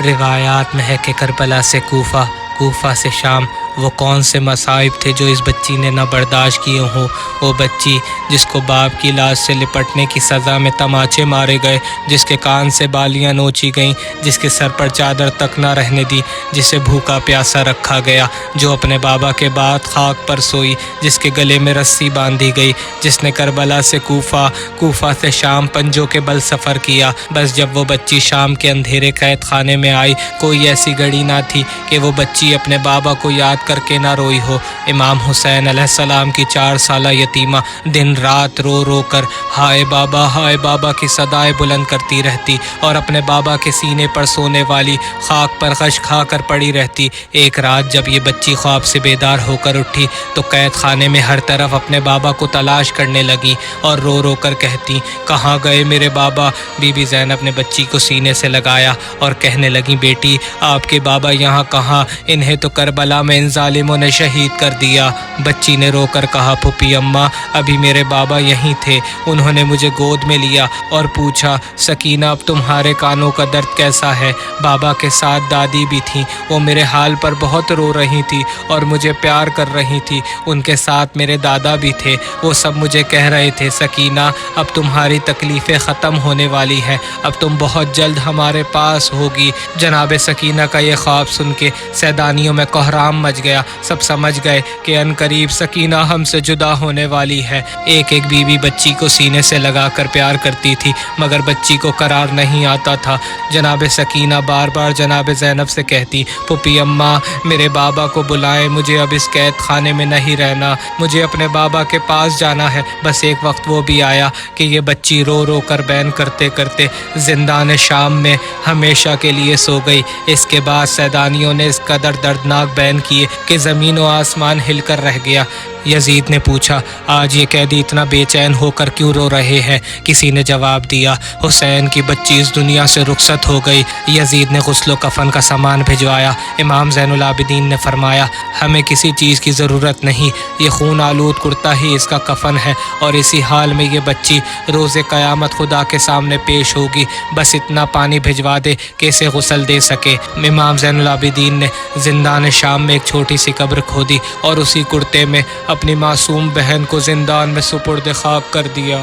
روایات میں ہے کہ کربلا سے کوفہ، کوفہ سے شام، وہ کون سے مصائب تھے جو اس بچی نے نہ برداشت کیے ہوں۔ وہ بچی جس کو باپ کی لاش سے لپٹنے کی سزا میں تماچے مارے گئے، جس کے کان سے بالیاں نوچی گئیں، جس کے سر پر چادر تک نہ رہنے دی، جسے بھوکا پیاسا رکھا گیا، جو اپنے بابا کے بعد خاک پر سوئی، جس کے گلے میں رسی باندھی گئی، جس نے کربلا سے کوفہ، کوفہ سے شام پنجوں کے بل سفر کیا۔ بس جب وہ بچی شام کے اندھیرے قید خانے میں آئی، کوئی ایسی گھڑی نہ تھی کہ وہ بچی اپنے بابا کو یاد کر کے نہ روئی ہو۔ امام حسین علیہ السلام کی 4 سالہ یتیمہ دن رات رو رو کر ہائے بابا کی صدائیں بلند کرتی رہتی اور اپنے بابا کے سینے پر سونے والی خاک پر غش کھا کر پڑی رہتی۔ ایک رات جب یہ بچی خواب سے بیدار ہو کر اٹھی تو قید خانے میں ہر طرف اپنے بابا کو تلاش کرنے لگی اور رو رو کر کہتی، کہاں گئے میرے بابا؟ بی بی زینب نے بچی کو سینے سے لگایا اور کہنے لگی، بیٹی آپ کے بابا یہاں کہاں؟ انہیں تو کربلا میں ان ظالموں نے شہید کر دیا۔ بچی نے رو کر کہا، پھوپھی اماں ابھی میرے بابا یہیں تھے، انہوں نے مجھے گود میں لیا اور پوچھا، سکینہ اب تمہارے کانوں کا درد کیسا ہے؟ بابا کے ساتھ دادی بھی تھیں، وہ میرے حال پر بہت رو رہی تھی اور مجھے پیار کر رہی تھی، ان کے ساتھ میرے دادا بھی تھے، وہ سب مجھے کہہ رہے تھے، سکینہ اب تمہاری تکلیفیں ختم ہونے والی ہیں، اب تم بہت جلد ہمارے پاس ہوگی۔ جناب سکینہ کا یہ خواب سن کے سیدانیوں میں کوہرام مچ گیا، سب سمجھ گئے کہ ان قریب سکینہ ہم سے جدا ہونے والی ہے۔ ایک ایک بیوی بچی کو سینے سے لگا کر پیار کرتی تھی مگر بچی کو قرار نہیں آتا تھا۔ جناب سکینہ بار بار جناب زینب سے کہتی، پھوپھی اماں میرے بابا کو بلائیں، مجھے اب اس قید خانے میں نہیں رہنا، مجھے اپنے بابا کے پاس جانا ہے۔ بس ایک وقت وہ بھی آیا کہ یہ بچی رو رو کر بین کرتے کرتے زندان شام میں ہمیشہ کے لیے سو گئی۔ اس کے بعد سیدانیوں نے اس قدر دردناک بین کیے کہ زمین و آسمان ہل کر رہ گیا۔ یزید نے پوچھا، آج یہ قیدی اتنا بے چین ہو کر کیوں رو رہے ہیں؟ کسی نے جواب دیا، حسین کی بچی اس دنیا سے رخصت ہو گئی۔ یزید نے غسل و کفن کا سامان بھجوایا۔ امام زین العابدین نے فرمایا، ہمیں کسی چیز کی ضرورت نہیں، یہ خون آلود کرتا ہی اس کا کفن ہے اور اسی حال میں یہ بچی روز قیامت خدا کے سامنے پیش ہوگی، بس اتنا پانی بھجوا دے کہ اسے غسل دے سکے۔ امام زین العابدین نے زندان شام میں ایک چھوٹی سی قبر کھودی اور اسی کرتے میں اپنی معصوم بہن کو زندان میں سپرد خاک کر دیا۔